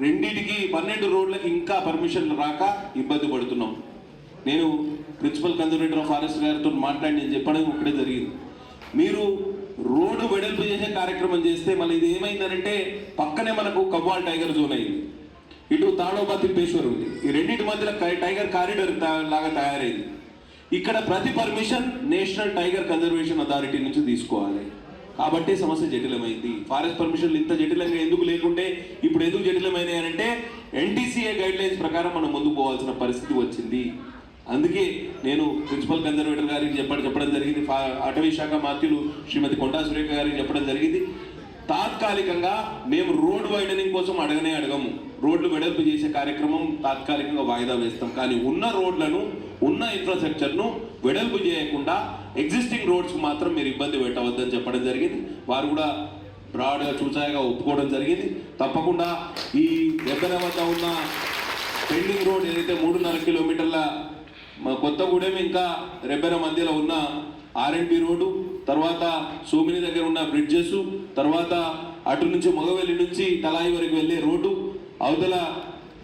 రెండింటికి 12 రోడ్లకి ఇంకా పర్మిషన్లు రాక ఇబ్బంది పడుతున్నాం. నేను ప్రిన్సిపల్ కన్జర్వేటర్ ఆఫ్ ఫారెస్ట్ గారితో మాట్లాడి నేను చెప్పడం ఒకటే జరిగింది. మీరు రోడ్డు వెడల్పు చేసే కార్యక్రమం చేస్తే మళ్ళీ ఇది ఏమైందనంటే పక్కనే మనకు కవ్వాల్ టైగర్ జోన్ అయింది, ఇటు తాడోబా తిప్పేశ్వర్ ఉంది. ఈ రెండింటి మధ్యలో టైగర్ కారిడార్ లాగా తయారైంది. ఇక్కడ ప్రతి permission national tiger conservation authority నుంచి తీసుకోవాలి. కాబట్టి సమస్య జటిలమైంది. ఫారెస్ట్ పర్మిషన్లు ఇంత జటిలంగా ఎందుకు లేకుంటే ఇప్పుడు ఎందుకు జటిలమైనాయి అంటే ఎన్టీసీఏ గైడ్ లైన్స్ ప్రకారం మనం ముందుకు పోవాల్సిన పరిస్థితి వచ్చింది. అందుకే నేను ప్రిన్సిపల్ కన్జర్వేటర్ గారికి చెప్పడం జరిగింది, అటవీ శాఖ మాత్యులు శ్రీమతి కొండా సురేఖ గారికి చెప్పడం జరిగింది. తాత్కాలికంగా మేము రోడ్ వైడనింగ్ కోసం అడగము, రోడ్లు వెడల్పు చేసే కార్యక్రమం తాత్కాలికంగా వాయిదా వేస్తాం. కానీ ఉన్న రోడ్లను ఉన్న ఇన్ఫ్రాస్ట్రక్చర్ను వెడల్పు చేయకుండా ఎగ్జిస్టింగ్ రోడ్స్ మాత్రం మీరు ఇబ్బంది పెట్టవద్దని చెప్పడం జరిగింది. వారు కూడా బ్రాడ్గా చూసాయిగా ఒప్పుకోవడం జరిగింది. తప్పకుండా ఈ ఎబ్బెన వద్ద ఉన్న పెండింగ్ రోడ్ ఏదైతే 3.5 కిలోమీటర్ల కొత్తగూడెం ఇంకా రెబ్బెన మధ్యలో ఉన్న ఆర్ఎండ్బి రోడ్డు, తర్వాత సోమిని దగ్గర ఉన్న బ్రిడ్జెస్, తర్వాత అటు నుంచి మొగవెల్లి నుంచి తలాయి వరకు వెళ్ళే రోడ్డు, అవతల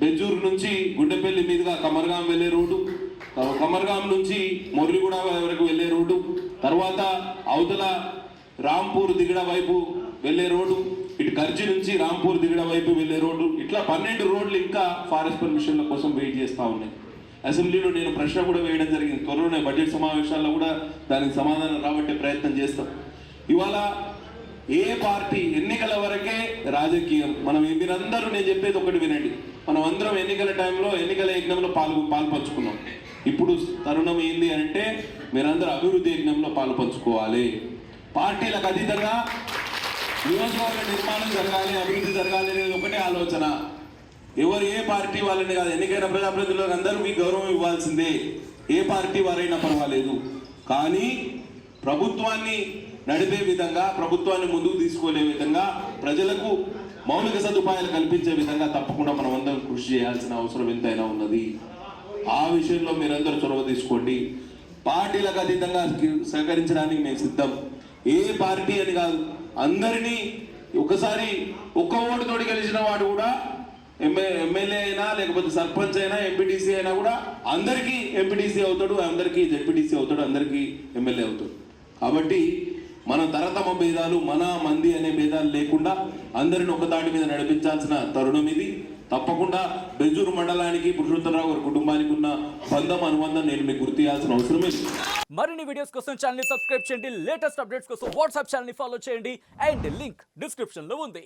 బెజ్జూరు నుంచి గుండెపల్లి మీదుగా కమర్గాం వెళ్ళే రోడ్డు, కమర్గాం నుంచి మురళిగూడ వరకు వెళ్ళే రోడ్డు, తర్వాత అవతల రాంపూర్ దిగడ వైపు వెళ్ళే రోడ్డు, ఇటు కర్జీ నుంచి రాంపూర్ దిగడ వైపు వెళ్ళే రోడ్డు, ఇట్లా 12 రోడ్లు ఇంకా ఫారెస్ట్ పర్మిషన్ల కోసం వెయిట్ చేస్తూ ఉన్నాయి. అసెంబ్లీలో నేను ప్రశ్న కూడా వేయడం జరిగింది. త్వరలోనే బడ్జెట్ సమావేశాల్లో కూడా దానికి సమాధానం రాబట్టే ప్రయత్నం చేస్తాం. ఇవాళ ఏ పార్టీ ఎన్నికల వరకే రాజకీయం. మనం మీరందరూ నేను చెప్పేది ఒకటి వినండి, మనం అందరం ఎన్నికల టైంలో ఎన్నికల యజ్ఞంలో పాల్పంచుకున్నాం. ఇప్పుడు తరుణం ఏంది అంటే మీరందరూ అభివృద్ధి యజ్ఞంలో పాల్పంచుకోవాలి. పార్టీలకు అతీతంగా నియోజకవర్గ నిర్మాణం జరగాలి, అభివృద్ధి జరగాలి అనేది ఒకటే ఆలోచన. ఎవరు ఏ పార్టీ వాళ్ళని కాదు, ఎన్నికైన ప్రజాప్రతినిధులకు అందరూ మీకు గౌరవం ఇవ్వాల్సిందే, ఏ పార్టీ వారైనా పర్వాలేదు. కానీ ప్రభుత్వాన్ని నడిపే విధంగా, ప్రభుత్వాన్ని ముందుకు తీసుకునే విధంగా, ప్రజలకు మౌలిక సదుపాయాలు కల్పించే విధంగా తప్పకుండా మనం అందరం కృషి చేయాల్సిన అవసరం ఎంతైనా ఉన్నది. ఆ విషయంలో మీరందరూ చొరవ తీసుకోండి. పార్టీలకు అతీతంగా సహకరించడానికి మేము సిద్ధం. ఏ పార్టీ అని కాదు, అందరినీ ఒకసారి ఒక్క ఓటుతోటి గెలిచిన వాడు కూడా ఎమ్మెల్యే అయినా లేకపోతే సర్పంచ్ అయినా ఎంపీటీసీ అయినా కూడా అందరికీ ఎంపీటీసీ అవుతాడు, అందరికీ జెడ్పీటీసీ అవుతాడు, అందరికీ ఎమ్మెల్యే అవుతాడు. కాబట్టి మన తరతమ భేదాలు, మన మంది అనే భేదాలు లేకుండా అందరిని ఒక తాటి మీద నడిపించాల్సిన తరుణం ఇది. తప్పకుండా బెజ్జూరు మండలానికి పురుషోత్తమరావు గారి కుటుంబానికి ఉన్న అనుబంధం నేను మీకు గుర్తు చేయాల్సిన అవసరమే. మరిన్ని వీడియోస్ కోసం ఛానల్ ని సబ్స్క్రైబ్ చేయండి, లేటెస్ట్ అప్డేట్స్ కోసం వాట్సాప్ ఛానల్ ని ఫాలో చేయండి అండ్ లింక్ డిస్క్రిప్షన్ లో ఉంది.